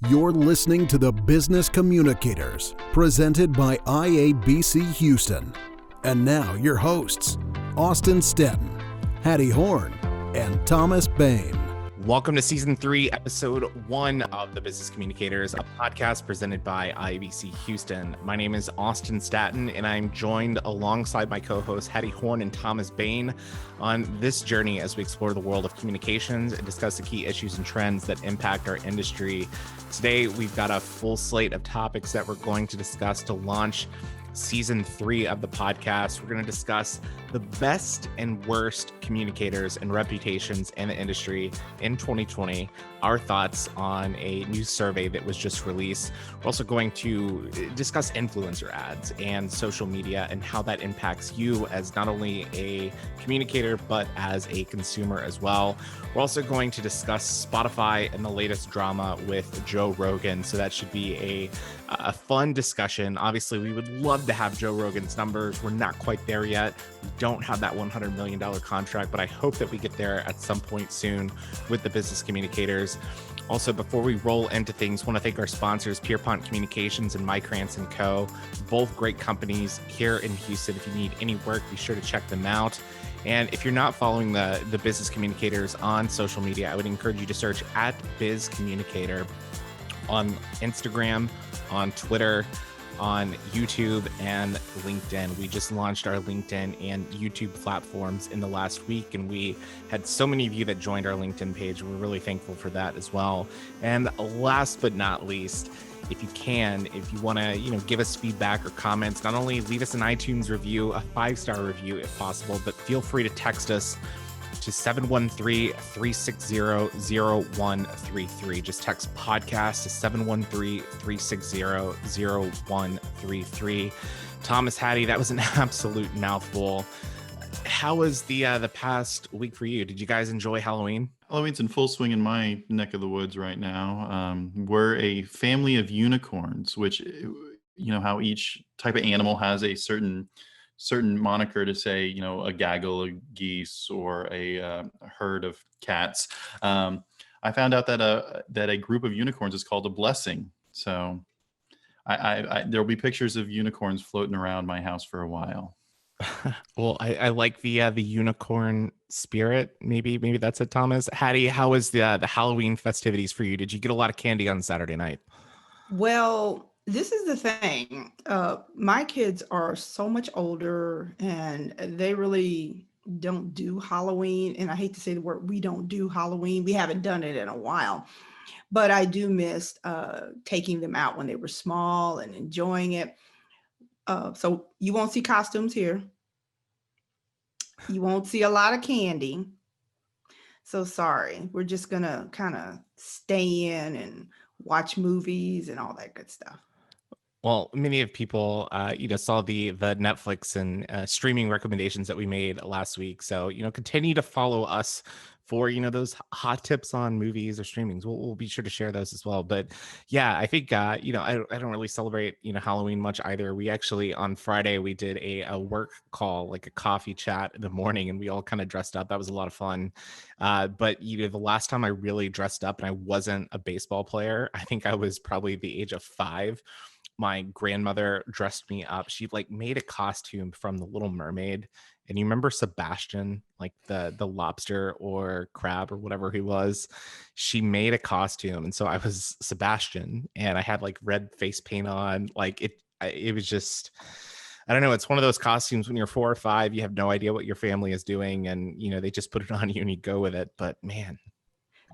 You're listening to the Business Communicators, presented by IABC Houston. And now your hosts, Austin Staton, Hattie Horn, and Thomas Baen. Welcome to Season 3, Episode 1 of the Business Communicators, a podcast presented by IABC Houston. My name is Austin Staton, and I'm joined alongside my co-hosts Hattie Horn and Thomas Baen on this journey as we explore the world of communications and discuss the key issues and trends that impact our industry. Today, we've got a full slate of topics that we're going to discuss to launch Season 3 of the podcast. We're going to discuss the best and worst communicators and reputations in the industry in 2020, our thoughts on a new survey that was just released. We're also going to discuss influencer ads and social media and how that impacts you as not only a communicator, but as a consumer as well. We're also going to discuss Spotify and the latest drama with Joe Rogan. So that should be a fun discussion. Obviously, we would love to have Joe Rogan's numbers. We're not quite there yet. We don't have that $100 million contract, but I hope that we get there at some point soon with the Business Communicators. Also, before we roll into things, I want to thank our sponsors, Pierpont Communications and Mykrantz & Co. Both great companies here in Houston. If you need any work, be sure to check them out. And if you're not following the Business Communicators on social media, I would encourage you to search at Biz Communicator on Instagram, on Twitter, on YouTube, and LinkedIn. We just launched our LinkedIn and YouTube platforms in the last week, and we had so many of you that joined our LinkedIn page. We're really thankful for that as well. And last but not least, if you want to, give us feedback or comments, not only leave us an iTunes review, a 5-star review if possible, but feel free to text us to 713-360-0133. Just text podcast to 713-360-0133. Thomas, Hattie, that was an absolute mouthful. How was the past week for you? Did you guys enjoy Halloween? Halloween's in full swing in my neck of the woods right now. We're a family of unicorns, which, how each type of animal has a certain moniker to say, a gaggle of geese or a herd of cats. I found out that a group of unicorns is called a blessing. So there'll be pictures of unicorns floating around my house for a while. Well, I like the unicorn spirit. Maybe that's it, Thomas. Hattie, how was the Halloween festivities for you? Did you get a lot of candy on Saturday night? Well, this is the thing. My kids are so much older and they really don't do Halloween. And I hate to say the word, we don't do Halloween. We haven't done it in a while. But I do miss taking them out when they were small and enjoying it. So you won't see costumes here. You won't see a lot of candy. So sorry. We're just going to kind of stay in and watch movies and all that good stuff. Well, many of people, saw the Netflix and streaming recommendations that we made last week. So, continue to follow us for, those hot tips on movies or streamings. We'll be sure to share those as well. But yeah, I think, I don't really celebrate, Halloween much either. We actually, on Friday, we did a work call, like a coffee chat in the morning, and we all kind of dressed up. That was a lot of fun. But, the last time I really dressed up and I wasn't a baseball player, I think I was probably the age of 5. My grandmother dressed me up. She made a costume from The Little Mermaid. And you remember Sebastian, like the lobster or crab or whatever he was? She made a costume. And so I was Sebastian and I had red face paint on. It was just, I don't know. It's one of those costumes when you're 4 or 5, you have no idea what your family is doing. And, they just put it on you and you go with it. But man.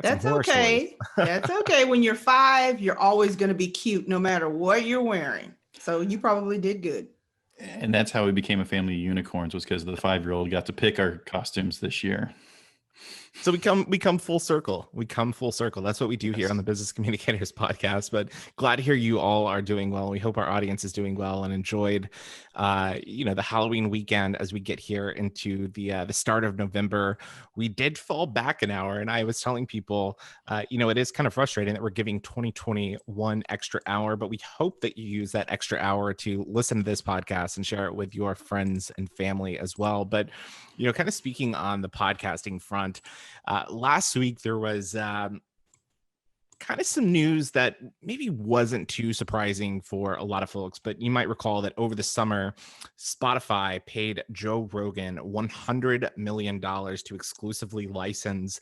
That's okay. That's okay. When you're 5, you're always going to be cute no matter what you're wearing. So you probably did good. And that's how we became a family of unicorns, was because the 5-year-old got to pick our costumes this year. So we come full circle. We come full circle. That's what we do here on the Business Communicators podcast. But glad to hear you all are doing well. We hope our audience is doing well and enjoyed, the Halloween weekend as we get here into the start of November. We did fall back an hour, and I was telling people, it is kind of frustrating that we're giving 2021 extra hour, but we hope that you use that extra hour to listen to this podcast and share it with your friends and family as well. But kind of speaking on the podcasting front, last week there was kind of some news that maybe wasn't too surprising for a lot of folks, but you might recall that over the summer, Spotify paid Joe Rogan $100 million to exclusively license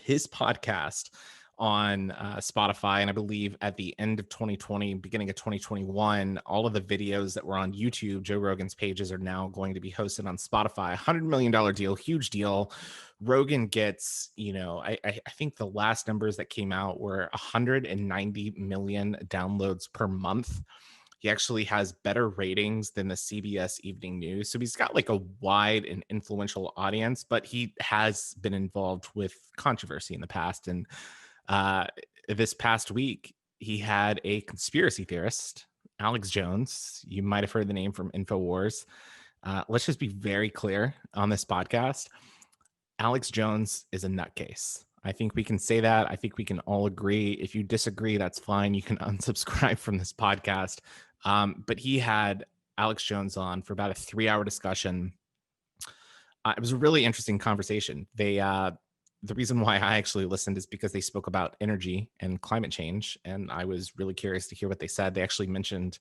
his podcast on Spotify. And I believe at the end of 2020, beginning of 2021, all of the videos that were on YouTube, Joe Rogan's pages, are now going to be hosted on Spotify. $100 million deal, huge deal. Rogan gets, I think the last numbers that came out were 190 million downloads per month. He actually has better ratings than the CBS Evening News. So he's got like a wide and influential audience, but he has been involved with controversy in the past. And this past week, he had a conspiracy theorist, Alex Jones. You might have heard the name from InfoWars. Let's just be very clear on this podcast. Alex Jones is a nutcase. I think we can say that. I think we can all agree. If you disagree, that's fine. You can unsubscribe from this podcast. But he had Alex Jones on for about a 3-hour discussion. It was a really interesting conversation. The reason why I actually listened is because they spoke about energy and climate change, and I was really curious to hear what they said. They actually mentioned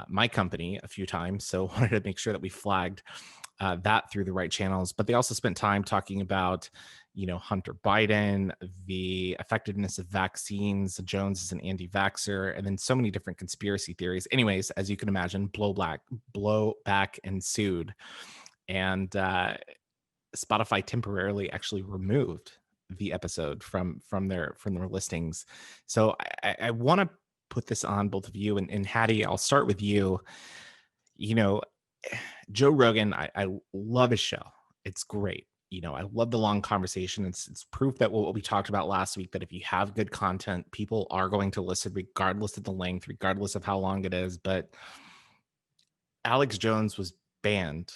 my company a few times, so I wanted to make sure that we flagged that through the right channels. But they also spent time talking about, Hunter Biden, the effectiveness of vaccines. Jones is an anti-vaxxer, and then so many different conspiracy theories. Anyways, as you can imagine, blowback ensued, and Spotify temporarily actually removed the episode from their listings. So I want to put this on both of you, and Hattie, I'll start with you. Joe Rogan, I love his show. It's great. I love the long conversation. It's proof that what we talked about last week, that if you have good content, people are going to listen regardless of the length, regardless of how long it is. But Alex Jones was banned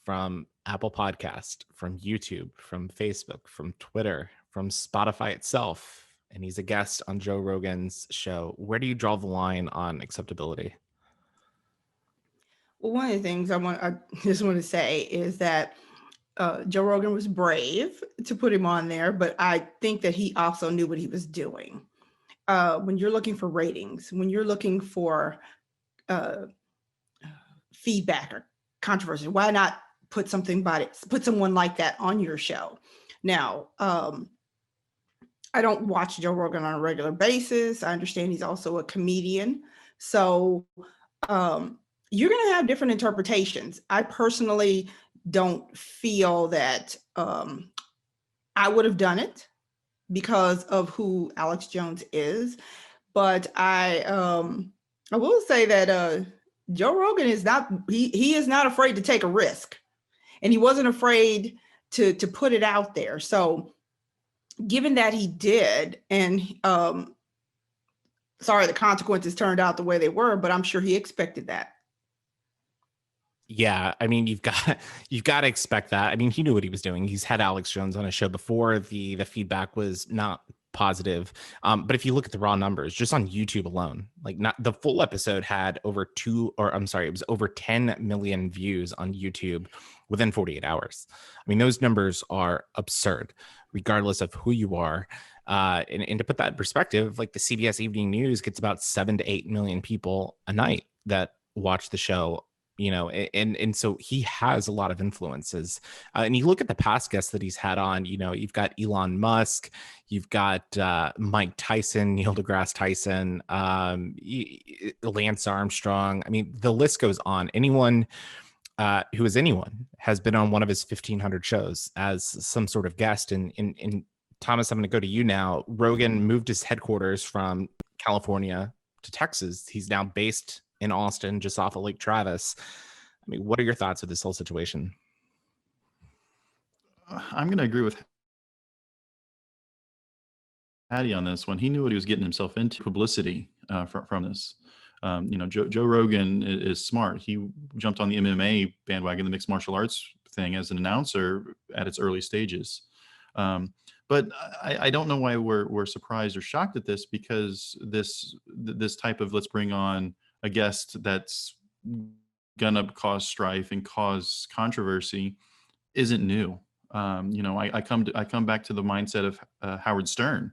from Apple Podcast, from YouTube, from Facebook, from Twitter, from Spotify itself. And he's a guest on Joe Rogan's show. Where do you draw the line on acceptability? Well, one of the things I just want to say is that Joe Rogan was brave to put him on there, but I think that he also knew what he was doing. When you're looking for ratings, when you're looking for feedback or controversy, why not put someone like that on your show? Now, I don't watch Joe Rogan on a regular basis. I understand he's also a comedian. So you're going to have different interpretations. I personally don't feel that I would have done it because of who Alex Jones is. But I will say that Joe Rogan is he is not afraid to take a risk. And he wasn't afraid to put it out there. So given that he did, and sorry, the consequences turned out the way they were, but I'm sure he expected that. Yeah, I mean, you've got to expect that. I mean, he knew what he was doing. He's had Alex Jones on a show before. The feedback was not positive. But if you look at the raw numbers, just on YouTube alone, like not the full episode had it was over 10 million views on YouTube within 48 hours. I mean, those numbers are absurd, regardless of who you are. And to put that in perspective, like the CBS Evening News gets about 7 to 8 million people a night that watch the show. And so he has a lot of influences. And you look at the past guests that he's had on, you've got Elon Musk, you've got Mike Tyson, Neil deGrasse Tyson, Lance Armstrong. I mean, the list goes on. Anyone who is anyone has been on one of his 1,500 shows as some sort of guest. And Thomas, I'm going to go to you now. Rogan moved his headquarters from California to Texas. He's now based in Austin, just off of Lake Travis. I mean, what are your thoughts of this whole situation? I'm going to agree with Hattie on this one. He knew what he was getting himself into, publicity from this. Joe Rogan is smart. He jumped on the MMA bandwagon, the mixed martial arts thing, as an announcer at its early stages. But I don't know why we're surprised or shocked at this, because this type of, let's bring on a guest that's gonna cause strife and cause controversy, isn't new. I come back to the mindset of Howard Stern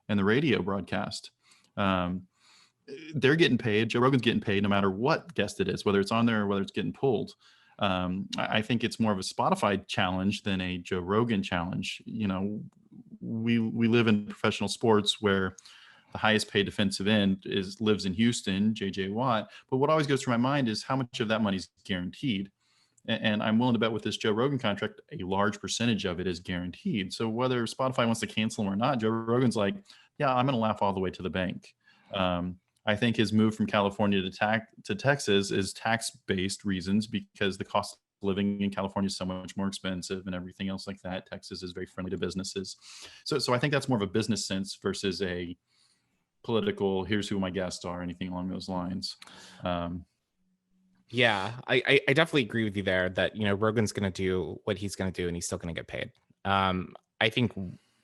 and the radio broadcast. They're getting paid. Joe Rogan's getting paid no matter what guest it is, whether it's on there or whether it's getting pulled. I think it's more of a Spotify challenge than a Joe Rogan challenge. You know, we live in professional sports where the highest paid defensive end lives in Houston, JJ Watt. But what always goes through my mind is how much of that money is guaranteed. And I'm willing to bet with this Joe Rogan contract, a large percentage of it is guaranteed. So whether Spotify wants to cancel him or not, Joe Rogan's like, yeah, I'm going to laugh all the way to the bank. I think his move from California to Texas is tax-based reasons, because the cost of living in California is so much more expensive and everything else like that. Texas is very friendly to businesses. So I think that's more of a business sense versus a political, here's who my guests are, anything along those lines. Yeah, I definitely agree with you there that, you know, Rogan's going to do what he's going to do and he's still going to get paid. I think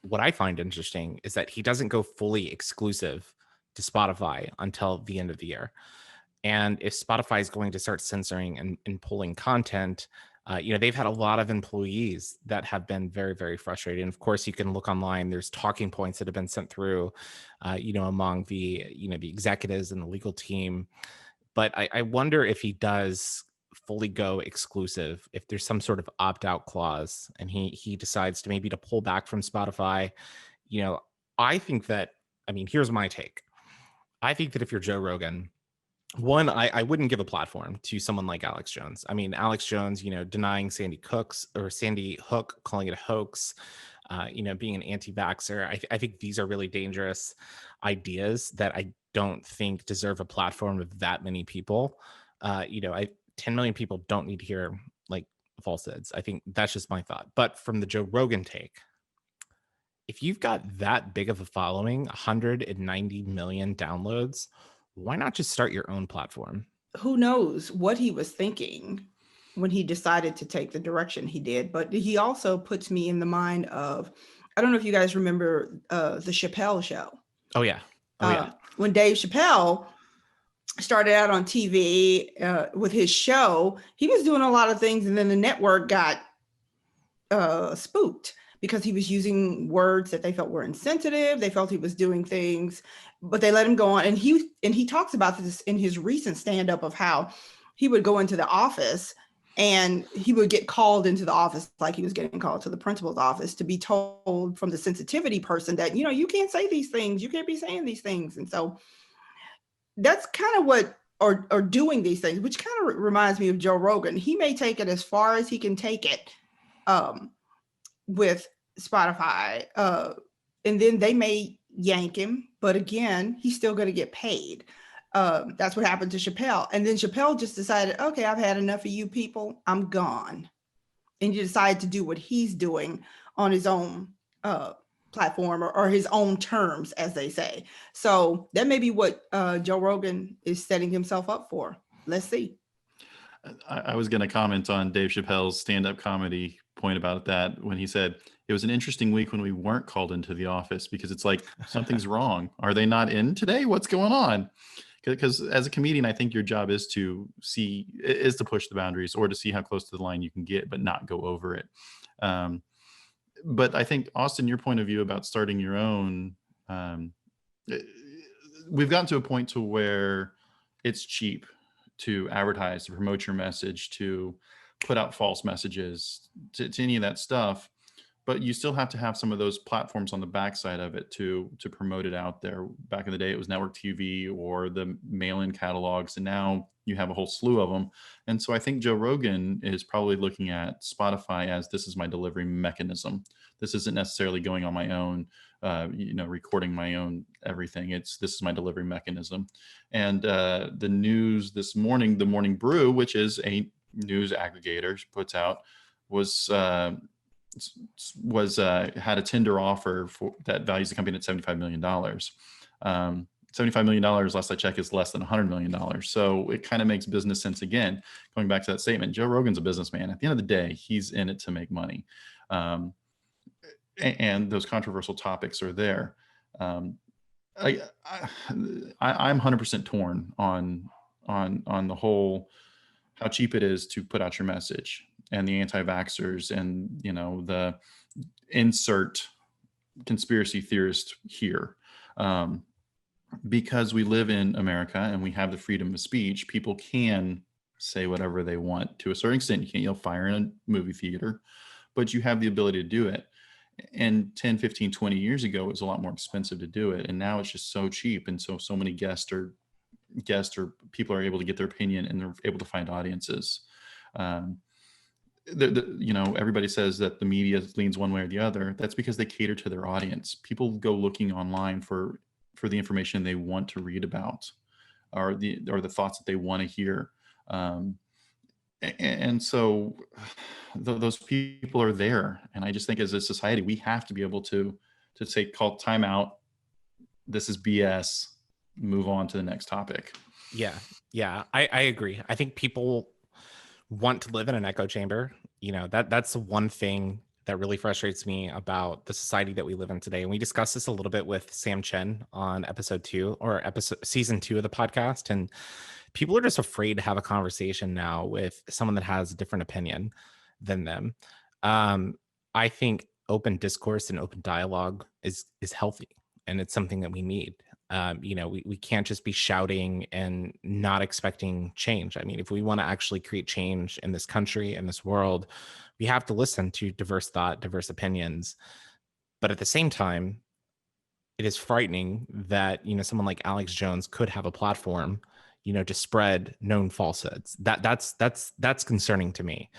what I find interesting is that he doesn't go fully exclusive to Spotify until the end of the year. And if Spotify is going to start censoring and pulling content, you know, they've had a lot of employees that have been very, very frustrated. And of course, you can look online. There's talking points that have been sent through, you know, among the, you know, the executives and the legal team. But I wonder if he does fully go exclusive, if there's some sort of opt-out clause and he decides to maybe to pull back from Spotify. You know, I think that, I mean, here's my take. I think that if you're Joe Rogan, one, I wouldn't give a platform to someone like Alex Jones. I mean, Alex Jones, you know, denying Sandy Hook, calling it a hoax, you know, being an anti-vaxxer. I think these are really dangerous ideas that I don't think deserve a platform of that many people. You know, 10 million people don't need to hear like falsehoods. I think that's just my thought. But from the Joe Rogan take, if you've got that big of a following, 190 million downloads, why not just start your own platform? Who knows what he was thinking when he decided to take the direction he did. But he also puts me in the mind of, I don't know if you guys remember the Chappelle show. Oh, yeah. When Dave Chappelle started out on TV with his show, he was doing a lot of things, and then the network got spooked because he was using words that they felt were insensitive. They felt he was doing things, but they let him go on. And he talks about this in his recent stand-up of how he would go into the office and he would get called into the office like he was getting called to the principal's office to be told from the sensitivity person that, you know, you can't say these things. You can't be saying these things. And so that's kind of what, or doing these things, which kind of reminds me of Joe Rogan. He may take it as far as he can take it with Spotify. And then they may yank him. But again, he's still going to get paid. That's what happened to Chappelle. And then Chappelle just decided, okay, I've had enough of you people. I'm gone. And he decided to do what he's doing on his own platform or his own terms, as they say. So that may be what Joe Rogan is setting himself up for. Let's see. I was going to comment on Dave Chappelle's stand-up comedy point about that when he said it was an interesting week when we weren't called into the office, because it's like something's wrong. Are they not in today? What's going on? Because as a comedian, I think your job is to push the boundaries or to see how close to the line you can get, but not go over it. But I think, Austin, your point of view about starting your own, we've gotten to a point to where it's cheap to advertise, to promote your message, to put out false messages, to any of that stuff. But you still have to have some of those platforms on the backside of it to promote it out there. Back in the day, it was network TV or the mail-in catalogs, and now you have a whole slew of them. And so I think Joe Rogan is probably looking at Spotify as, this is my delivery mechanism. This isn't necessarily going on my own, recording my own everything. This is my delivery mechanism. And the news this morning, the Morning Brew, which is a news aggregator, puts out, had a tender offer that values the company at $75 million. $75 million, last I checked, is less than $100 million. So it kind of makes business sense. Again, going back to that statement, Joe Rogan's a businessman. At the end of the day, he's in it to make money. And those controversial topics are there. I'm 100% torn on the whole, how cheap it is to put out your message, and the anti-vaxxers, and the insert conspiracy theorist here. Because we live in America and we have the freedom of speech, people can say whatever they want to a certain extent. You can't yell fire in a movie theater, but you have the ability to do it. And 10, 15, 20 years ago, it was a lot more expensive to do it. And now it's just so cheap. And so many guests or people are able to get their opinion, and they're able to find audiences. Everybody says that the media leans one way or the other. That's because they cater to their audience. People go looking online for the information they want to read about, or the thoughts that they want to hear. And so those people are there. And I just think as a society, we have to be able to say, call time out. This is BS. Move on to the next topic. Yeah, I agree. I think people want to live in an echo chamber. That's the one thing that really frustrates me about the society that we live in today. And we discussed this a little bit with Sam Chen on season 2 of the podcast. And people are just afraid to have a conversation now with someone that has a different opinion than them. I think open discourse and open dialogue is healthy, and it's something that we need. We can't just be shouting and not expecting change. I mean, if we want to actually create change in this country and this world, we have to listen to diverse thought, diverse opinions. But at the same time, it is frightening that, someone like Alex Jones could have a platform, to spread known falsehoods. That's concerning to me.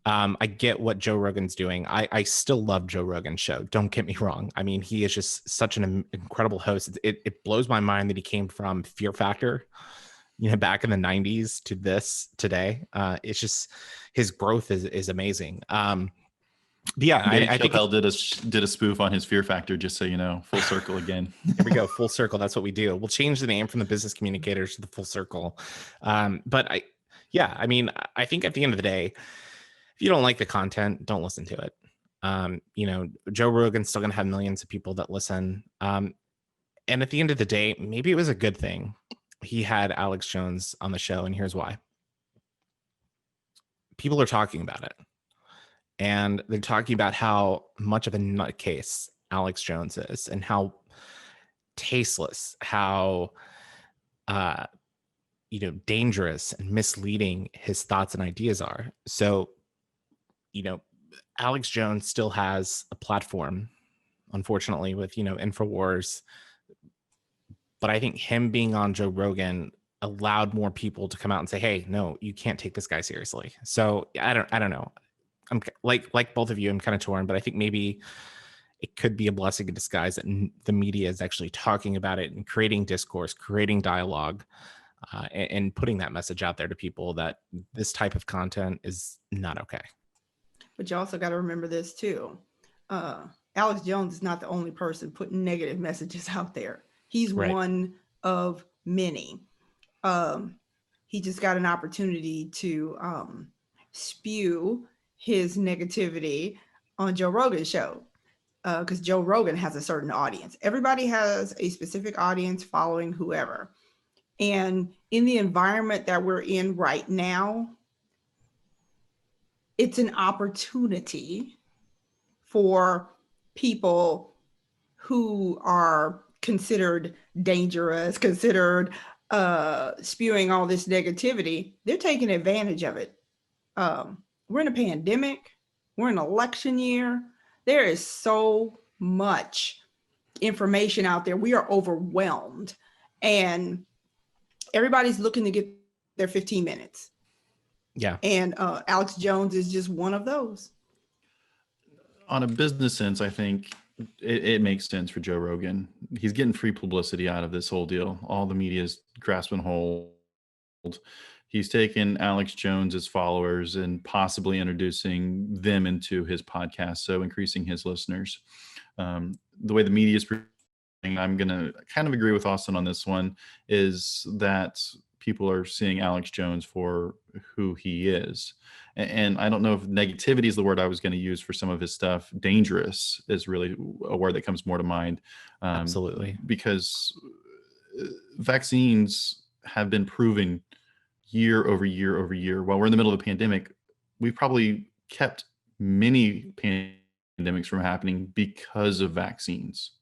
I get what Joe Rogan's doing. I still love Joe Rogan's show. Don't get me wrong. I mean, he is just such an incredible host. It blows my mind that he came from Fear Factor, back in the 90s to this today. It's just, his growth is amazing. I think Chappelle did a spoof on his Fear Factor, just so you know, full circle again. Here we go, full circle. That's what we do. We'll change the name from the Business Communicators to the Full Circle. But I think at the end of the day, if you don't like the content, don't listen to it. Joe Rogan's still going to have millions of people that listen. And at the end of the day, maybe it was a good thing he had Alex Jones on the show, and here's why. People are talking about it. And they're talking about how much of a nutcase Alex Jones is, and how tasteless, how dangerous and misleading his thoughts and ideas are. So, Alex Jones still has a platform, unfortunately, with InfoWars. But I think him being on Joe Rogan allowed more people to come out and say, "Hey, no, you can't take this guy seriously." So I don't know. I'm like both of you, I'm kind of torn, but I think maybe it could be a blessing in disguise that the media is actually talking about it and creating discourse, creating dialogue, and putting that message out there to people that this type of content is not okay. But you also got to remember this too. Alex Jones is not the only person putting negative messages out there. He's right. One of many. He just got an opportunity to spew his negativity on Joe Rogan's show, because Joe Rogan has a certain audience. Everybody has a specific audience following whoever. And in the environment that we're in right now, it's an opportunity for people who are considered dangerous, considered spewing all this negativity. They're taking advantage of it. We're in a pandemic. We're in an election year. There is so much information out there. We are overwhelmed, and everybody's looking to get their 15 minutes. Yeah. And Alex Jones is just one of those. On a business sense, I think it makes sense for Joe Rogan. He's getting free publicity out of this whole deal. All the media is grasping hold. He's taken Alex Jones's followers and possibly introducing them into his podcast, so increasing his listeners. The way the media is, I'm going to kind of agree with Austin on this one, is that people are seeing Alex Jones for who he is. And I don't know if negativity is the word I was going to use for some of his stuff. Dangerous is really a word that comes more to mind. Absolutely. Because vaccines have been proven year over year over year. While we're in the middle of a pandemic, we've probably kept many pandemics from happening because of vaccines.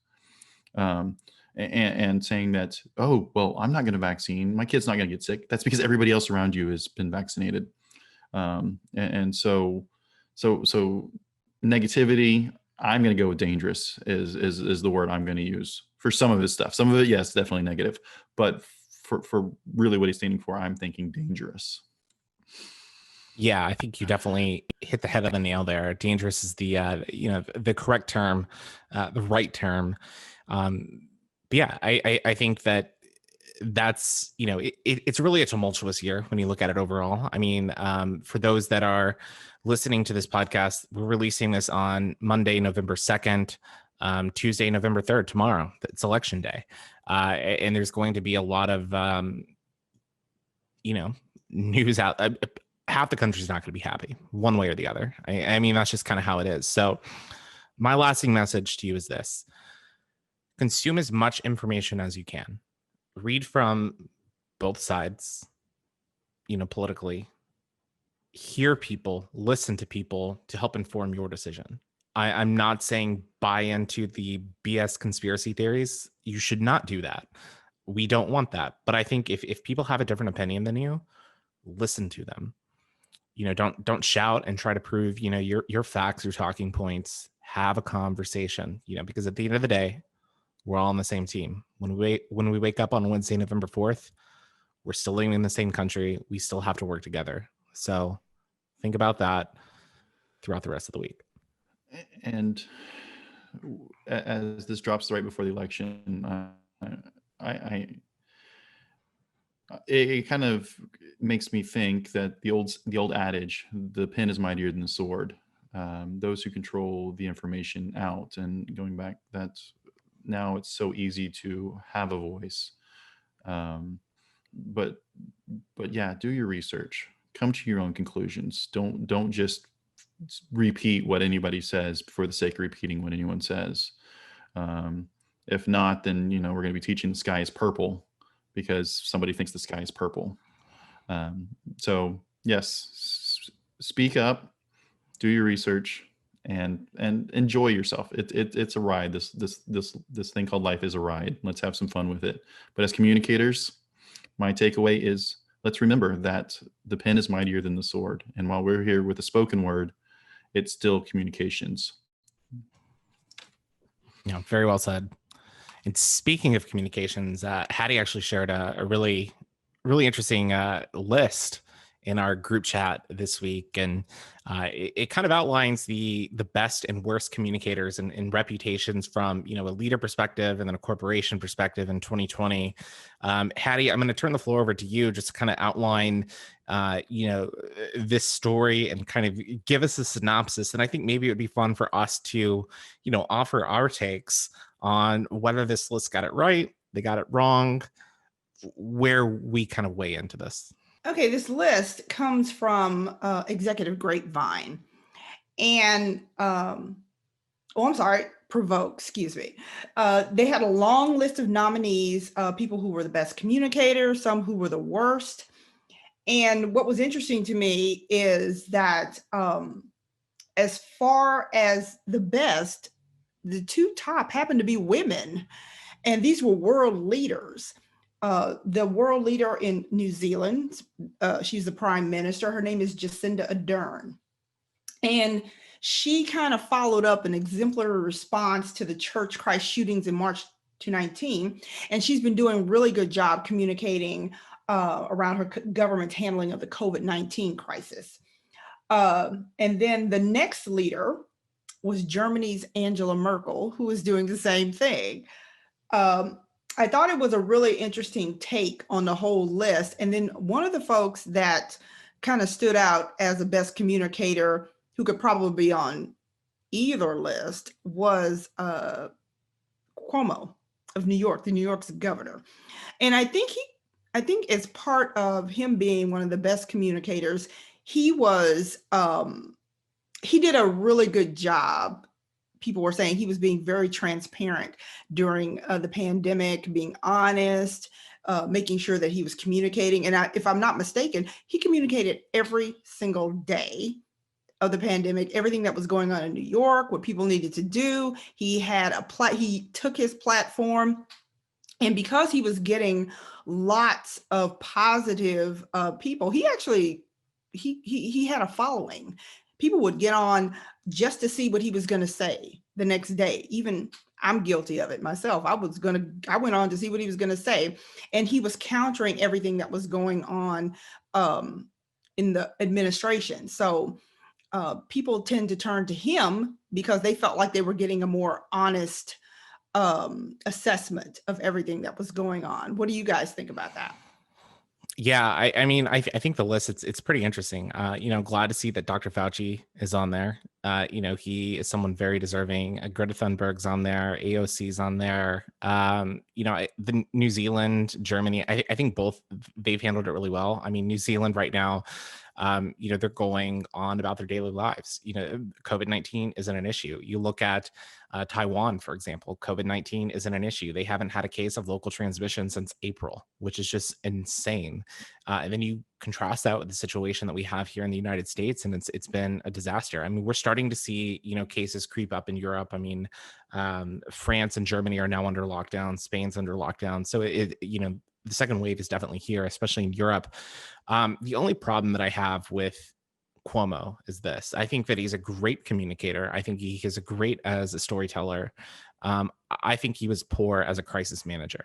and saying that, oh, well, I'm not going to vaccine. My kid's not going to get sick. That's because everybody else around you has been vaccinated. And so negativity, I'm going to go with dangerous is the word I'm going to use for some of his stuff. Some of it, yes, definitely negative, but for really what he's standing for, I'm thinking dangerous. Yeah, I think you definitely hit the head on the nail there. Dangerous is the the correct term, the right term. But yeah, I think that's it's really a tumultuous year when you look at it overall. I mean, for those that are listening to this podcast, we're releasing this on Monday, November 2nd, Tuesday, November 3rd, tomorrow. It's election day, and there's going to be a lot of news out. Half the country's not going to be happy one way or the other. I mean, that's just kind of how it is. So my lasting message to you is this: consume as much information as you can. Read from both sides, politically. Hear people, listen to people to help inform your decision. I'm not saying buy into the BS conspiracy theories. You should not do that. We don't want that. But I think if people have a different opinion than you, listen to them. Don't shout and try to prove, your facts, your talking points. Have a conversation, because at the end of the day, we're all on the same team. When we wake up on Wednesday, November 4th, we're still living in the same country. We still have to work together. So think about that throughout the rest of the week. And as this drops right before the election, it kind of makes me think that the old adage, the pen is mightier than the sword. Those who control the information out, and going back, that's now it's so easy to have a voice. But yeah, do your research, come to your own conclusions. Don't just repeat what anybody says for the sake of repeating what anyone says. If not, then we're going to be teaching the sky is purple because somebody thinks the sky is purple. So yes, speak up, do your research, and enjoy yourself. It's a ride. This thing called life is a ride. Let's have some fun with it. But as communicators, my takeaway is, let's remember that the pen is mightier than the sword. And while we're here with the spoken word, it's still communications. Yeah, very well said. And speaking of communications, Hattie actually shared a really, really interesting list in our group chat this week, and it kind of outlines the best and worst communicators and reputations from a leader perspective and then a corporation perspective in 2020. Hattie, I'm going to turn the floor over to you just to kind of outline this story and kind of give us a synopsis. And I think maybe it would be fun for us to offer our takes on whether this list got it right, they got it wrong, where we kind of weigh into this. Okay, this list comes from Executive Grapevine, and Provoke, excuse me. They had a long list of nominees, people who were the best communicators, some who were the worst. And what was interesting to me is that as far as the best, the two top happened to be women, and these were world leaders. The world leader in New Zealand, she's the prime minister. Her name is Jacinda Ardern. And she kind of followed up an exemplary response to the Church Christ shootings in March 2019. And she's been doing a really good job communicating around her government's handling of the COVID-19 crisis. And then the next leader was Germany's Angela Merkel, who is doing the same thing. I thought it was a really interesting take on the whole list. And then one of the folks that kind of stood out as the best communicator who could probably be on either list was Cuomo of New York, the New York's governor. And I think as part of him being one of the best communicators, he did a really good job. People were saying he was being very transparent during the pandemic, being honest, making sure that he was communicating. And if I'm not mistaken, he communicated every single day of the pandemic, everything that was going on in New York, what people needed to do. He had he took his platform And because he was getting lots of positive people, he actually, he had a following. People would get on just to see what he was going to say the next day. Even I'm guilty of it myself. I went on to see what he was going to say, and he was countering everything that was going on in the administration. So people tend to turn to him because they felt like they were getting a more honest assessment of everything that was going on. What do you guys think about that? Yeah, I mean, I think the list, it's pretty interesting. Glad to see that Dr. Fauci is on there. He is someone very deserving. Greta Thunberg's on there. AOC's on there. The New Zealand, Germany, I think both, they've handled it really well. I mean, New Zealand right now, they're going on about their daily lives. COVID-19 isn't an issue. You look at Taiwan, for example, COVID-19 isn't an issue. They haven't had a case of local transmission since April, which is just insane. And then you contrast that with the situation that we have here in the United States, and it's been a disaster. I mean, we're starting to see, cases creep up in Europe. I mean, France and Germany are now under lockdown. Spain's under lockdown. So the second wave is definitely here, especially in Europe. The only problem that I have with Cuomo is this. I think that he's a great communicator. I think he is great as a storyteller. I think he was poor as a crisis manager.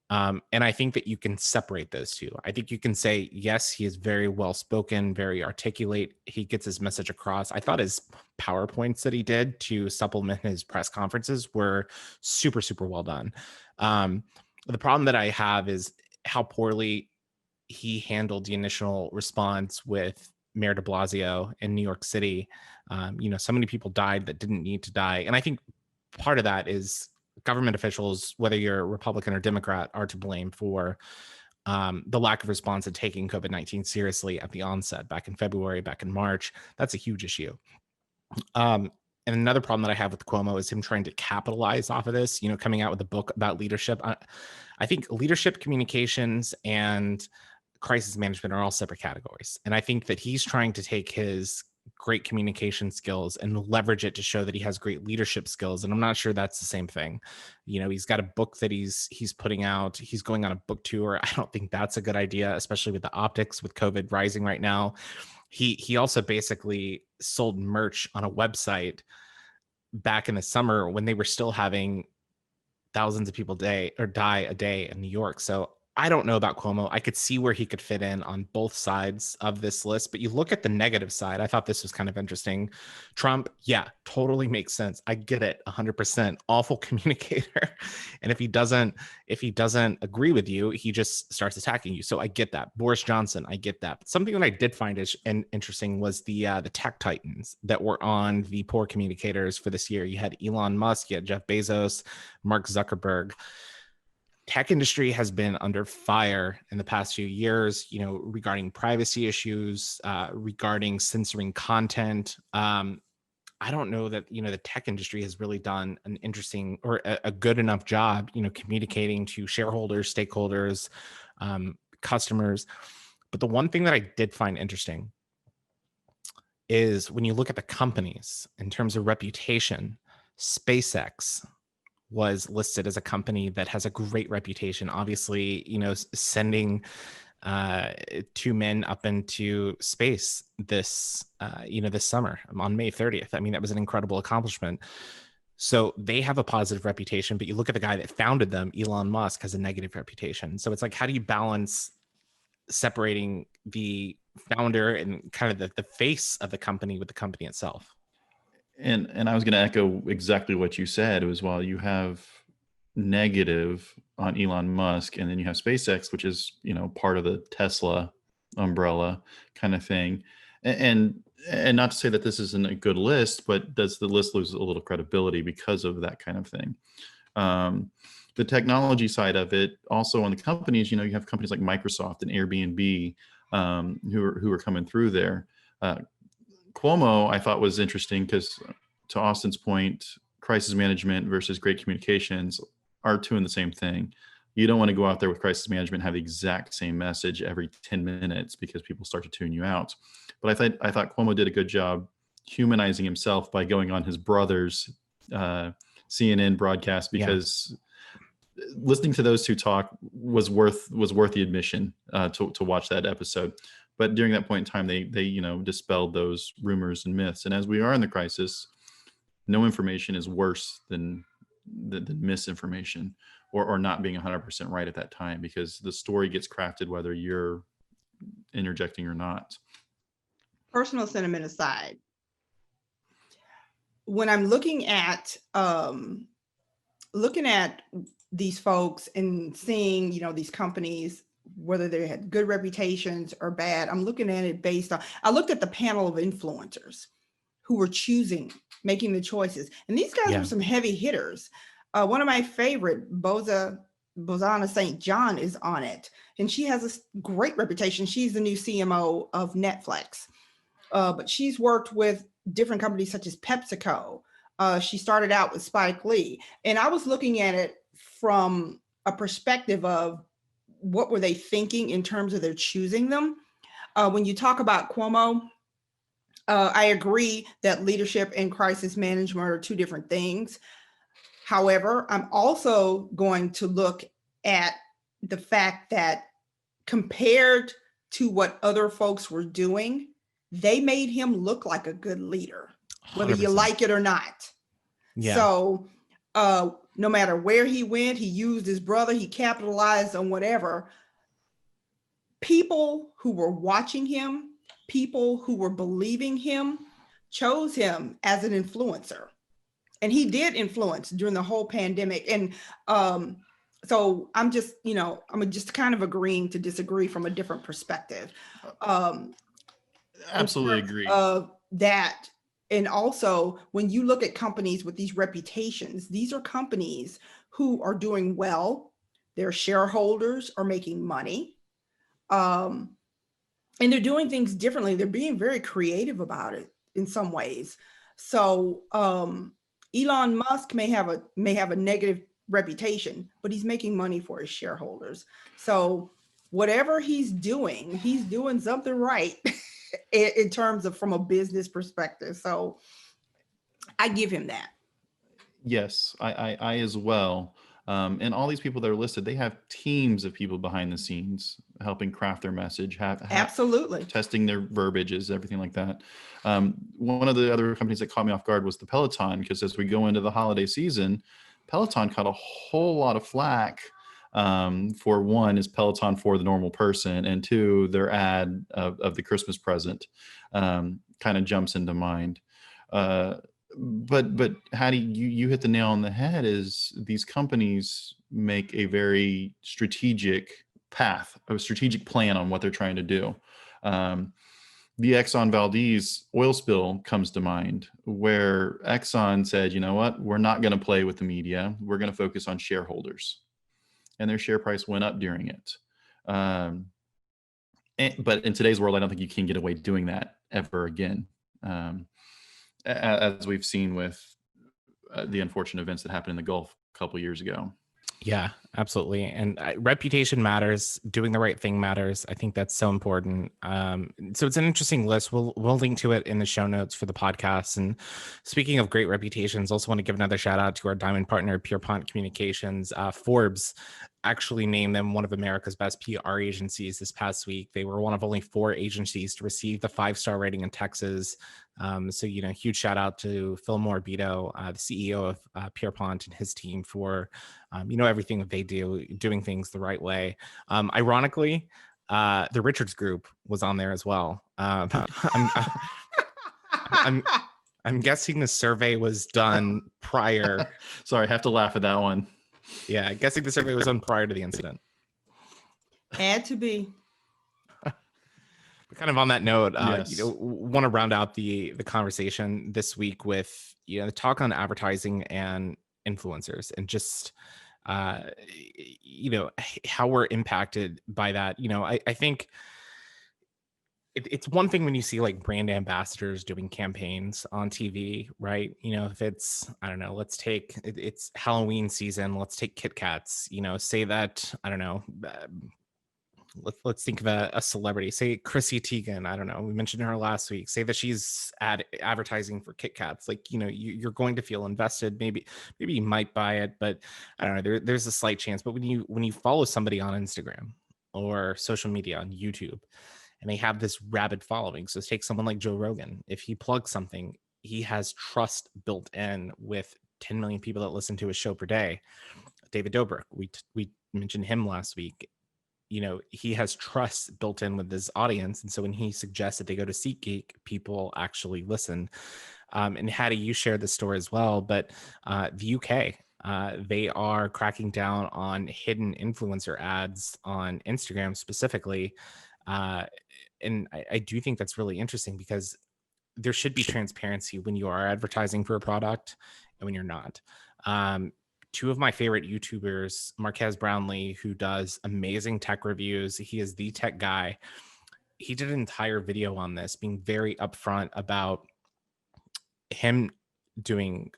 And I think that you can separate those two. I think you can say, yes, he is very well spoken, very articulate. He gets his message across. I thought his PowerPoints that he did to supplement his press conferences were super, super well done. The problem that I have is how poorly he handled the initial response with Mayor de Blasio in New York City. So many people died that didn't need to die. And I think part of that is government officials, whether you're Republican or Democrat, are to blame for the lack of response and taking COVID-19 seriously at the onset, back in February, back in March. That's a huge issue. And another problem that I have with Cuomo is him trying to capitalize off of this, coming out with a book about leadership. I think leadership, communications, and crisis management are all separate categories. And I think that he's trying to take his great communication skills and leverage it to show that he has great leadership skills. And I'm not sure that's the same thing. He's got a book that he's putting out. He's going on a book tour. I don't think that's a good idea, especially with the optics with COVID rising right now. He also basically sold merch on a website back in the summer when they were still having thousands of people die a day in New York. So I don't know about Cuomo. I could see where he could fit in on both sides of this list, but you look at the negative side. I thought this was kind of interesting. Trump, yeah, totally makes sense. I get it 100%. Awful communicator. And if he doesn't agree with you, he just starts attacking you. So I get that. Boris Johnson, I get that. But something that I did find interesting was the tech titans that were on the poor communicators for this year. You had Elon Musk, you had Jeff Bezos, Mark Zuckerberg. Tech industry has been under fire in the past few years, regarding privacy issues, regarding censoring content. I don't know that, the tech industry has really done an interesting or a good enough job, communicating to shareholders, stakeholders, customers. But the one thing that I did find interesting is when you look at the companies in terms of reputation, SpaceX was listed as a company that has a great reputation. Obviously, sending 2 men up into space this summer on May 30th. I mean, that was an incredible accomplishment. So they have a positive reputation, but you look at the guy that founded them, Elon Musk, has a negative reputation. So it's like, how do you balance separating the founder and kind of the face of the company with the company itself? And I was going to echo exactly what you said. It was, while you have negative on Elon Musk, and then you have SpaceX, which is, part of the Tesla umbrella kind of thing. And not to say that this isn't a good list, but does the list lose a little credibility because of that kind of thing? The technology side of it, also on the companies, you have companies like Microsoft and Airbnb who are coming through there. Cuomo, I thought, was interesting because, to Austin's point, crisis management versus great communications are two in the same thing. You don't want to go out there with crisis management and have the exact same message every 10 minutes because people start to tune you out. But I thought Cuomo did a good job humanizing himself by going on his brother's CNN broadcast, because listening to those two talk was worth the admission to watch that episode. But during that point in time, they dispelled those rumors and myths. And as we are in the crisis, no information is worse than misinformation or not being 100% right at that time, because the story gets crafted whether you're interjecting or not. Personal sentiment aside, when I'm looking at these folks and seeing, these companies, whether they had good reputations or bad, I'm looking at it based on, I looked at the panel of influencers who were making the choices. And these guys were some heavy hitters. One of my favorite, Bozana St. John, is on it. And she has a great reputation. She's the new CMO of Netflix. But she's worked with different companies such as PepsiCo. She started out with Spike Lee. And I was looking at it from a perspective of what were they thinking in terms of their choosing them. When you talk about Cuomo, I agree that leadership and crisis management are two different things. However, I'm also going to look at the fact that compared to what other folks were doing, they made him look like a good leader, whether 100%. You like it or not. Yeah. So no matter where he went, he used his brother, he capitalized on whatever. People who were watching him, people who were believing him, chose him as an influencer. And he did influence during the whole pandemic. And so I'm just, I'm just kind of agreeing to disagree from a different perspective. Absolutely agree. That. And also, when you look at companies with these reputations, these are companies who are doing well. Their shareholders are making money. And they're doing things differently. They're being very creative about it in some ways. So Elon Musk may have a negative reputation, but he's making money for his shareholders. So whatever he's doing something right in terms of from a business perspective. So I give him that. Yes, I as well. And all these people that are listed, they have teams of people behind the scenes helping craft their message, absolutely testing their verbiages, everything like that. One of the other companies that caught me off guard was the Peloton, because as we go into the holiday season, Peloton caught a whole lot of flack. For one, is Peloton for the normal person, and two, their ad of the Christmas present kind of jumps into mind. But Hattie, you hit the nail on the head. Is these companies make a very strategic path, a strategic plan on what they're trying to do. The Exxon Valdez oil spill comes to mind, where Exxon said, you know what, we're not going to play with the media. We're going to focus on shareholders. And their share price went up during it. But in today's world, I don't think you can get away doing that ever again. As we've seen with the unfortunate events that happened in the Gulf a couple of years ago. Yeah, absolutely. And reputation matters. Doing the right thing matters. I think that's so important. So it's an interesting list. We'll link to it in the show notes for the podcast. And speaking of great reputations, also want to give another shout out to our diamond partner, Pierpont Communications. Forbes actually named them one of America's best PR agencies this past week. They were one of only 4 agencies to receive the 5-star rating in Texas. So, huge shout out to Phil Morbido, the CEO of Pierpont, and his team for, everything that they do, doing things the right way. Ironically, the Richards Group was on there as well. I'm guessing the survey was done prior. Sorry, I have to laugh at that one. Yeah, guessing the survey was done prior to the incident. Had to be. Kind of on that note, yes. Want to round out the conversation this week with the talk on advertising and influencers, and just how we're impacted by that. I think it's one thing when you see like brand ambassadors doing campaigns on TV, right? If it's, I don't know, let's take it's Halloween season, let's take Kit Kats. Say that, I don't know. let's think of a celebrity, say Chrissy Teigen. I don't know. We mentioned her last week. Say that she's advertising for Kit Kats. Like, you're going to feel invested. Maybe you might buy it, but I don't know. There's a slight chance. But when you follow somebody on Instagram or social media on YouTube, and they have this rabid following. So take someone like Joe Rogan. If he plugs something, he has trust built in with 10 million people that listen to his show per day. David Dobrik, we mentioned him last week. He has trust built in with his audience. And so when he suggests that they go to SeatGeek, people actually listen. And Hattie, you shared this story as well, but the UK, they are cracking down on hidden influencer ads on Instagram specifically. And I do think that's really interesting because there should be transparency when you are advertising for a product and when you're not. Two of my favorite YouTubers, Marquez Brownlee, who does amazing tech reviews. He is the tech guy. He did an entire video on this, being very upfront about him doing,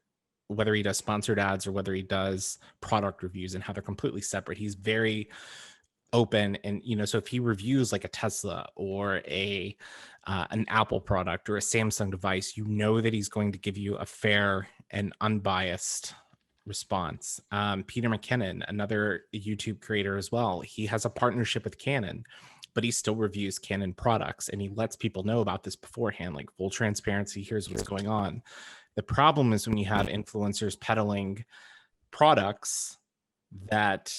whether he does sponsored ads or whether he does product reviews, and how they're completely separate. He's very open, and so if he reviews like a Tesla or an Apple product or a Samsung device, that he's going to give you a fair and unbiased response. Peter Mckinnon, another YouTube creator as well, he has a partnership with Canon, but he still reviews Canon products, and he lets people know about this beforehand, like full transparency. Here's what's going on. The problem is when you have influencers peddling products that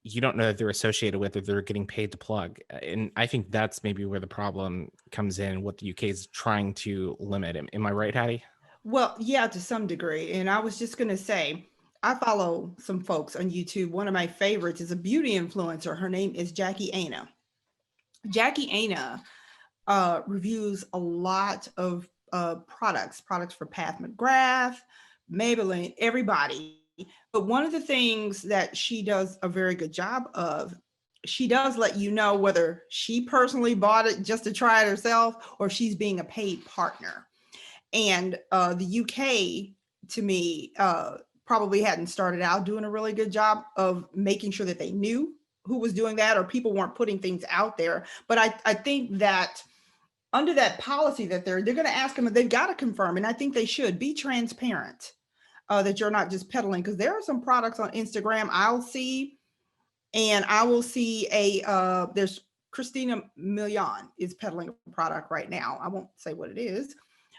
you don't know that they're associated with, or they're getting paid to plug. And I think that's maybe where the problem comes in, what the UK is trying to limit. Am I right, Hattie? Well, yeah, to some degree. And I was just going to say, I follow some folks on YouTube. One of my favorites is a beauty influencer. Her name is Jackie Aina. Jackie Aina reviews a lot of products for Pat McGrath, Maybelline, everybody. But one of the things that she does a very good job of, she does let you know whether she personally bought it just to try it herself or she's being a paid partner. And the UK, to me, probably hadn't started out doing a really good job of making sure that they knew who was doing that, or people weren't putting things out there. But I think that under that policy that they're going to ask them, they've got to confirm, and I think they should be transparent. That you're not just peddling, because there are some products on Instagram I'll see, and I will see there's Christina Milian is peddling a product right now. I won't say what it is,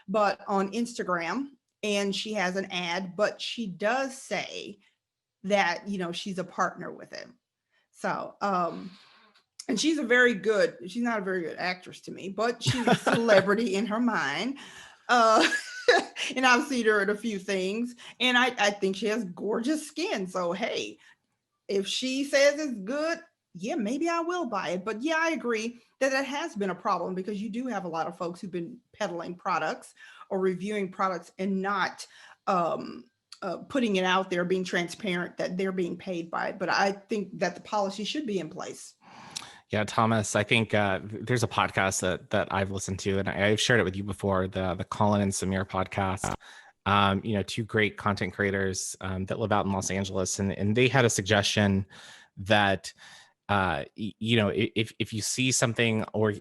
but on Instagram, and she has an ad, but she does say that, she's a partner with him. So, and she's not a very good actress to me, but she's a celebrity in her mind. And I've seen her in a few things, and I think she has gorgeous skin. So, hey, if she says it's good, yeah, maybe I will buy it. But yeah, I agree that has been a problem, because you do have a lot of folks who've been peddling products or reviewing products and not putting it out there, being transparent that they're being paid by it. But I think that the policy should be in place. Yeah, Thomas, I think there's a podcast that I've listened to, and I've shared it with you before, the Colin and Samir podcast. Two great content creators that live out in Los Angeles, and they had a suggestion that if you see something or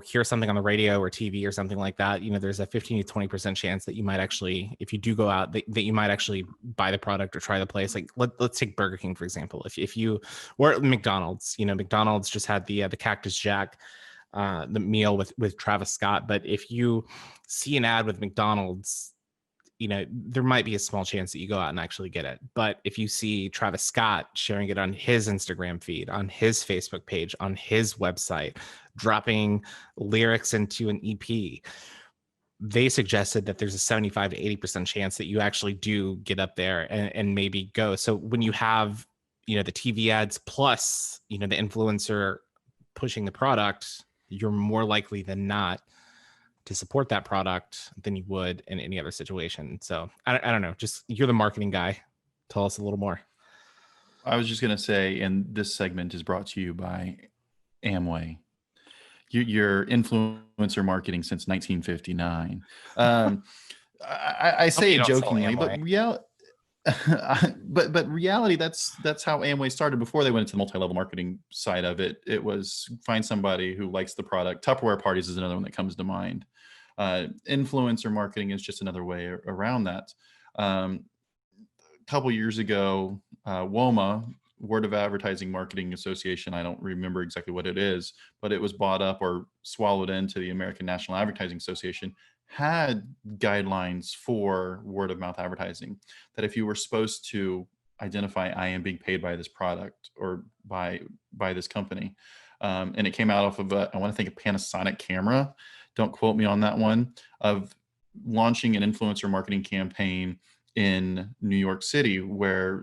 hear something on the radio or TV or something like that, there's a 15 to 20% chance that you might actually, if you do go out, that you might actually buy the product or try the place. Like let's take Burger King, for example. If you, or McDonald's, McDonald's just had the Cactus Jack, the meal with Travis Scott. But if you see an ad with McDonald's, there might be a small chance that you go out and actually get it. But if you see Travis Scott sharing it on his Instagram feed, on his Facebook page, on his website, dropping lyrics into an EP, they suggested that there's a 75 to 80% chance that you actually do get up there and maybe go. So when you have, the TV ads plus, the influencer pushing the product, you're more likely than not to support that product than you would in any other situation. So I don't know, just, you're the marketing guy. Tell us a little more. I was just going to say, and this segment is brought to you by Amway. Your influencer marketing since 1959. I say it jokingly, but but reality, that's how Amway started. Before they went into the multi-level marketing side of it, it was find somebody who likes the product. Tupperware parties is another one that comes to mind. Influencer marketing is just another way around that. A couple years ago, WOMA, Word of Advertising Marketing Association, I don't remember exactly what it is, but it was bought up or swallowed into the American National Advertising Association, had guidelines for word of mouth advertising, that if you were supposed to identify, I am being paid by this product or by this company, and it came out off of I want to think a Panasonic camera, don't quote me on that one, of launching an influencer marketing campaign in New York City, where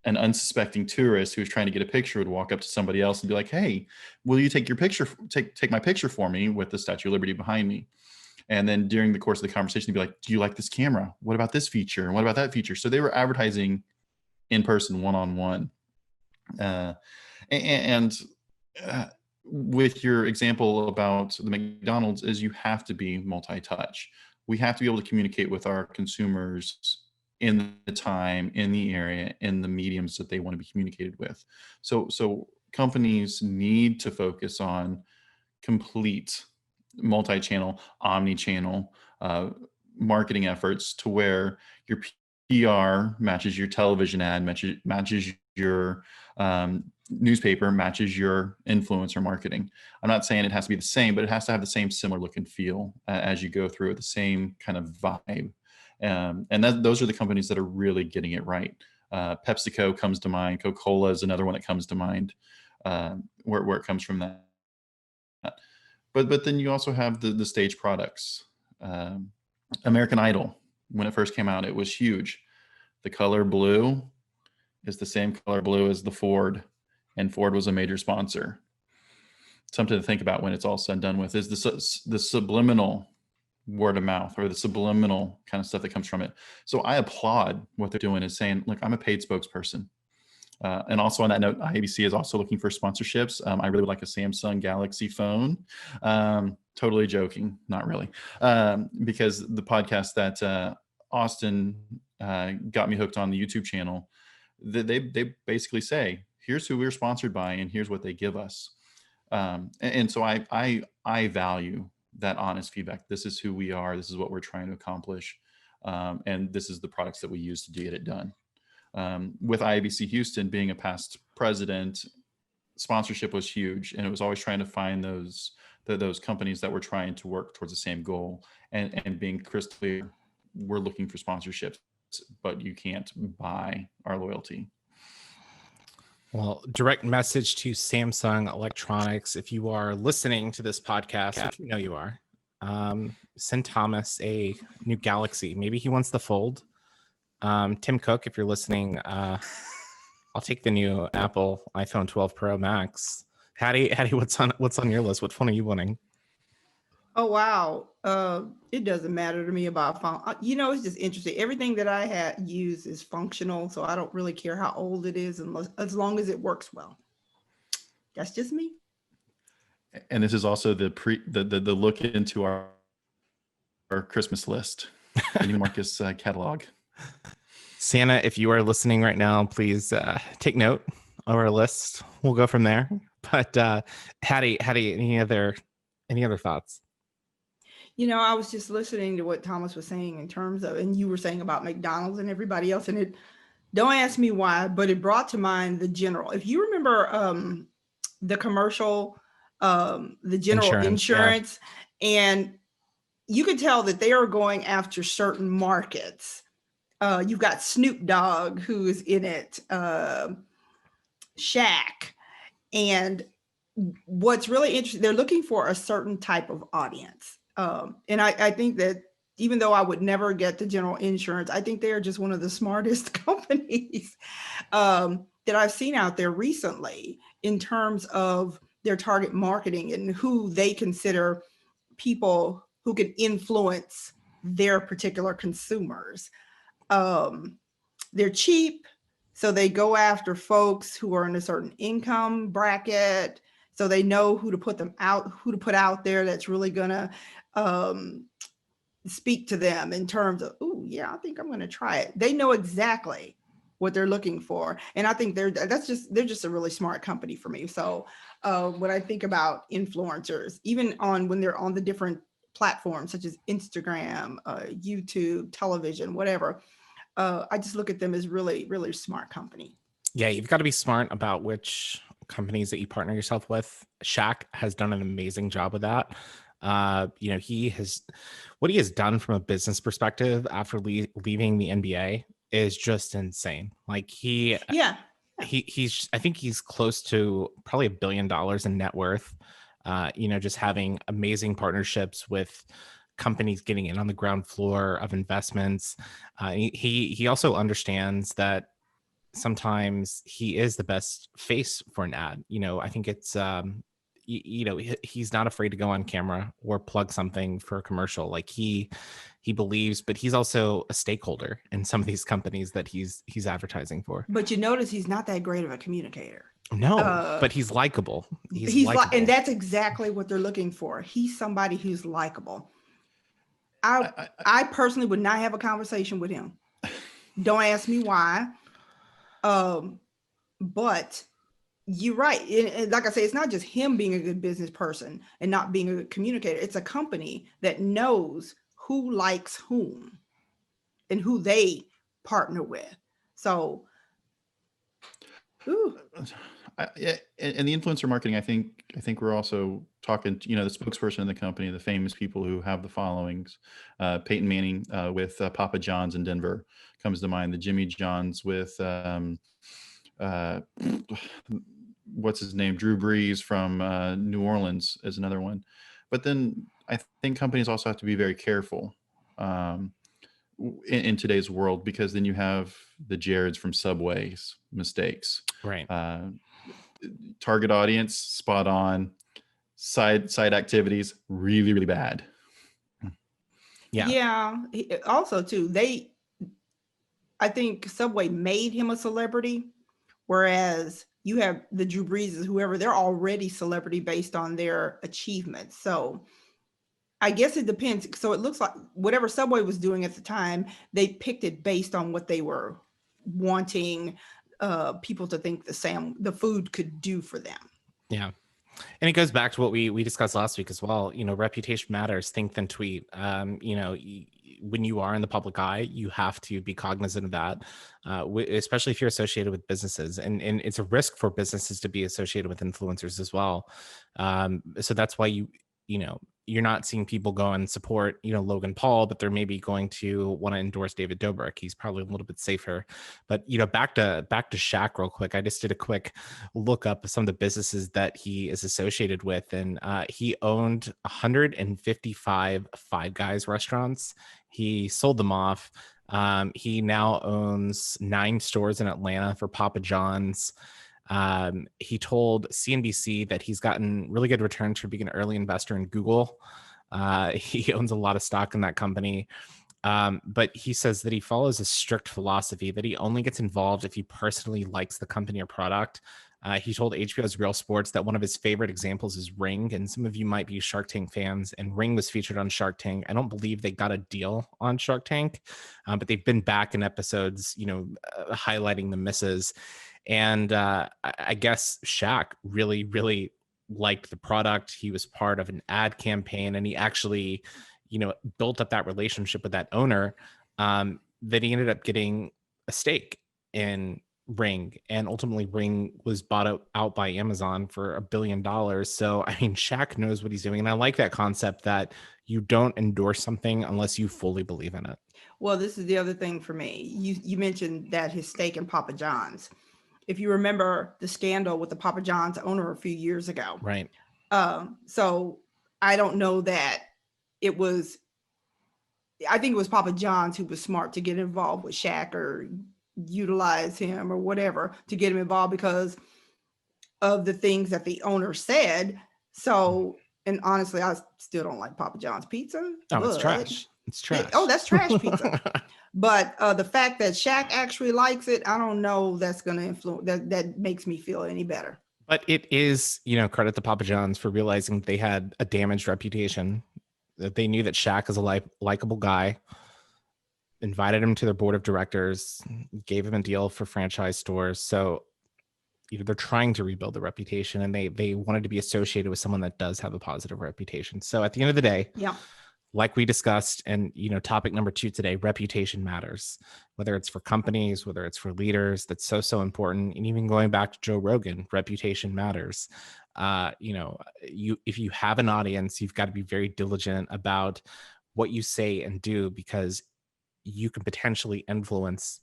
an unsuspecting tourist who was trying to get a picture would walk up to somebody else and be like, "Hey, will you take your picture? Take my picture for me with the Statue of Liberty behind me." And then during the course of the conversation, they'd be like, "Do you like this camera? What about this feature? And what about that feature?" So they were advertising in person, one-on-one. With your example about the McDonald's, is you have to be multi-touch. We have to be able to communicate with our consumers in the time, in the area, in the mediums that they want to be communicated with. So companies need to focus on complete multi-channel, omni-channel marketing efforts, to where your PR matches your television ad, matches your newspaper, matches your influencer marketing. I'm not saying it has to be the same, but it has to have the same similar look and feel as you go through it, the same kind of vibe. And those are the companies that are really getting it right. PepsiCo comes to mind. Coca-Cola is another one that comes to mind, where it comes from that. But then you also have the stage products. American Idol, when it first came out, it was huge. The color blue is the same color blue as the Ford, and Ford was a major sponsor. Something to think about when it's all said and done with is the subliminal word of mouth, or the subliminal kind of stuff that comes from it. So I applaud what they're doing, is saying, look, I'm a paid spokesperson. And also on that note, IABC is also looking for sponsorships. I really would like a Samsung Galaxy phone. Totally joking, not really. Because the podcast that Austin got me hooked on, the YouTube channel, they basically say, here's who we're sponsored by and here's what they give us. And so I value that honest feedback. This is who we are. This is what we're trying to accomplish. And this is the products that we use to get it done. With IABC Houston being a past president, sponsorship was huge, and it was always trying to find those companies that were trying to work towards the same goal, and being crystal clear, we're looking for sponsorships, but you can't buy our loyalty. Well, direct message to Samsung Electronics. If you are listening to this podcast, which you know you are, send Thomas a new Galaxy. Maybe he wants the Fold. Tim Cook, if you're listening, I'll take the new Apple iPhone 12 Pro Max. Hattie, what's on your list? What phone are you wanting? Oh, wow. It doesn't matter to me about phone. It's just interesting. Everything that I use is functional, so I don't really care how old it is, as long as it works well. That's just me. And this is also the look into our Christmas list, the new Marcus catalog. Santa, if you are listening right now, please take note of our list. We'll go from there. But Hattie, any other thoughts? I was just listening to what Thomas was saying in terms of, and you were saying about McDonald's and everybody else, and don't ask me why, but it brought to mind the General. If you remember the commercial, the General Insurance, yeah. And you could tell that they are going after certain markets. You've got Snoop Dogg who's in it, Shaq. And what's really interesting, they're looking for a certain type of audience. And I think that even though I would never get the General Insurance, I think they are just one of the smartest companies that I've seen out there recently in terms of their target marketing and who they consider people who can influence their particular consumers. They're cheap, so they go after folks who are in a certain income bracket, so they know who to put out there that's really gonna speak to them in terms of, oh yeah, I think I'm gonna try it. They know exactly what they're looking for. And I think they're just a really smart company for me. So when I think about influencers, even when they're on the different platforms such as Instagram, YouTube, television, whatever, I just look at them as really, really smart company. Yeah, you've got to be smart about which companies that you partner yourself with. Shaq has done an amazing job with that. What he has done from a business perspective after leaving the NBA is just insane. Like he's I think he's close to probably $1 billion in net worth. Just having amazing partnerships with companies getting in on the ground floor of investments. He also understands that sometimes he is the best face for an ad. I think it's he's not afraid to go on camera or plug something for a commercial. Like he believes, but he's also a stakeholder in some of these companies that he's advertising for. But you notice he's not that great of a communicator. No, but he's likable. He's likable. And that's exactly what they're looking for. He's somebody who's likable. I personally would not have a conversation with him. Don't ask me why. But you're right. And like I say, it's not just him being a good business person and not being a good communicator. It's a company that knows who likes whom and who they partner with. So, and the influencer marketing, I think we're also talking, the spokesperson in the company, the famous people who have the followings. Peyton Manning with Papa John's in Denver comes to mind. The Jimmy John's with what's his name? Drew Brees from New Orleans is another one. But then I think companies also have to be very careful in today's world, because then you have the Jareds from Subway's mistakes. Right. Target audience, spot on. Side activities, really, really bad. Yeah. Yeah. Also, too, I think Subway made him a celebrity, whereas you have the Drew Breeses, whoever, they're already celebrity based on their achievements. So I guess it depends. So it looks like whatever Subway was doing at the time, they picked it based on what they were wanting people to think the food could do for them. Yeah. And it goes back to what we discussed last week as well. Reputation matters. Think then tweet. When you are in the public eye, you have to be cognizant of that, especially if you're associated with businesses. And it's a risk for businesses to be associated with influencers as well. So that's why you're not seeing people go and support, Logan Paul, but they're maybe going to want to endorse David Dobrik. He's probably a little bit safer. But back to Shaq real quick. I just did a quick look up some of the businesses that he is associated with, and he owned 155 Five Guys restaurants. He sold them off. He now owns 9 stores in Atlanta for Papa John's. He told CNBC that he's gotten really good returns for being an early investor in Google. He owns a lot of stock in that company. But he says that he follows a strict philosophy that he only gets involved if he personally likes the company or product. He told HBO's Real Sports that one of his favorite examples is Ring, and some of you might be Shark Tank fans, and Ring was featured on Shark Tank. I don't believe they got a deal on Shark Tank, but they've been back in episodes, highlighting the misses. And I guess Shaq really, really liked the product. He was part of an ad campaign, and he actually, built up that relationship with that owner, that he ended up getting a stake in Ring, and ultimately Ring was bought out by Amazon for $1 billion. So, Shaq knows what he's doing. And I like that concept that you don't endorse something unless you fully believe in it. Well, this is the other thing for me. You mentioned that his stake in Papa John's. If you remember the scandal with the Papa John's owner a few years ago. Right. So I don't know that I think it was Papa John's who was smart to get involved with Shaq or utilize him or whatever to get him involved because of the things that the owner said. So, and honestly, I still don't like Papa John's pizza. Oh, it's trash. It's trash. Oh, that's trash pizza. But the fact that Shaq actually likes it, I don't know that's going to influence, that makes me feel any better. But it is, credit to Papa John's for realizing they had a damaged reputation, that they knew that Shaq is a likable guy. invited him to their board of directors, gave him a deal for franchise stores. So, they're trying to rebuild the reputation, and they wanted to be associated with someone that does have a positive reputation. So at the end of the day, like we discussed, and topic number 2 today, reputation matters. Whether it's for companies, whether it's for leaders, that's so important. And even going back to Joe Rogan, reputation matters. If you have an audience, you've got to be very diligent about what you say and do, because you can potentially influence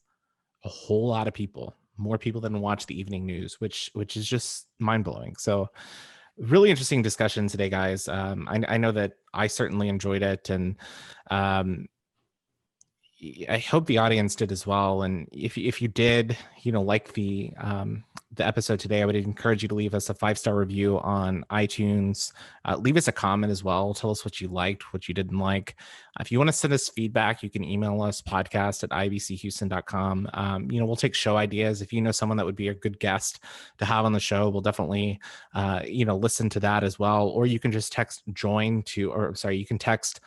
a whole lot of people, more people than watch the evening news, which is just mind-blowing. So really interesting discussion today, guys. I know that I certainly enjoyed it, and I hope the audience did as well. And if you did, like the episode today, I would encourage you to leave us a 5-star review on iTunes. Leave us a comment as well. Tell us what you liked, what you didn't like. If you want to send us feedback, you can email us podcast@ibchouston.com. We'll take show ideas. If you know someone that would be a good guest to have on the show, we'll definitely, listen to that as well. Or you can just text you can text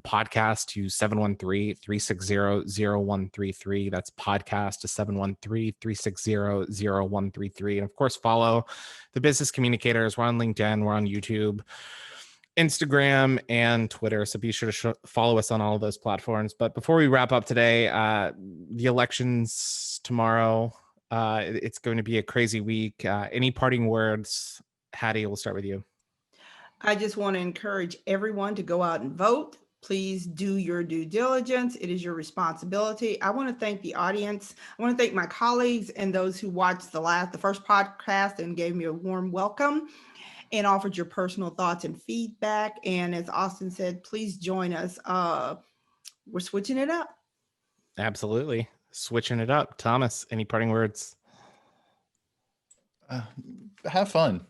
podcast to 713-360-0133. That's podcast to 713-360-0133. And of course, follow the Business Communicators. We're on LinkedIn, we're on YouTube, Instagram, and Twitter. So be sure to follow us on all of those platforms. But before we wrap up today, the elections tomorrow, it's going to be a crazy week. Any parting words? Hattie, we'll start with you. I just want to encourage everyone to go out and vote. Please do your due diligence. It is your responsibility. I want to thank the audience. I want to thank my colleagues and those who watched the first podcast and gave me a warm welcome and offered your personal thoughts and feedback. And as Austin said, please join us. We're switching it up. Absolutely. Switching it up. Thomas, any parting words? Have fun.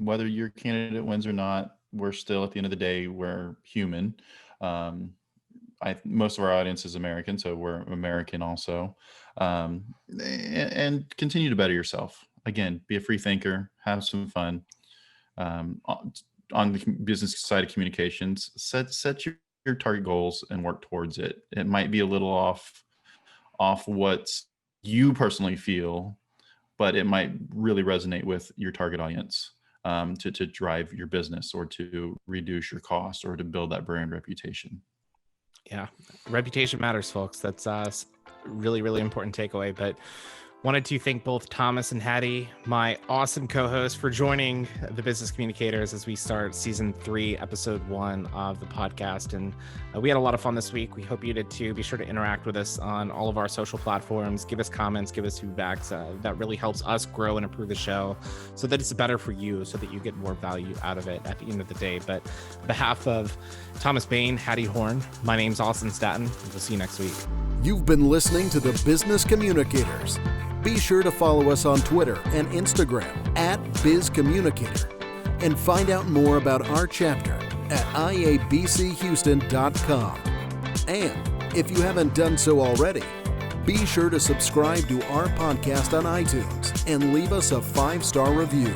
Whether your candidate wins or not, we're still, at the end of the day, we're human. Most of our audience is American, so we're American also. And continue to better yourself. Again, be a free thinker, have some fun. On the business side of communications, set your target goals and work towards it. It might be a little off what you personally feel, but it might really resonate with your target audience. To drive your business, or to reduce your cost, or to build that brand reputation. Yeah, reputation matters, folks. That's really, really important takeaway. But wanted to thank both Thomas and Hattie, my awesome co-hosts, for joining the Business Communicators as we start season 3, episode 1 of the podcast. And we had a lot of fun this week. We hope you did too. Be sure to interact with us on all of our social platforms. Give us comments, give us feedbacks. That really helps us grow and improve the show so that it's better for you, so that you get more value out of it at the end of the day. But on behalf of Thomas Baen, Hattie Horn, my name's Austin Staton. We'll see you next week. You've been listening to the Business Communicators. Be sure to follow us on Twitter and Instagram @BizCommunicator, and find out more about our chapter at iabchouston.com. And if you haven't done so already, be sure to subscribe to our podcast on iTunes and leave us a 5-star review.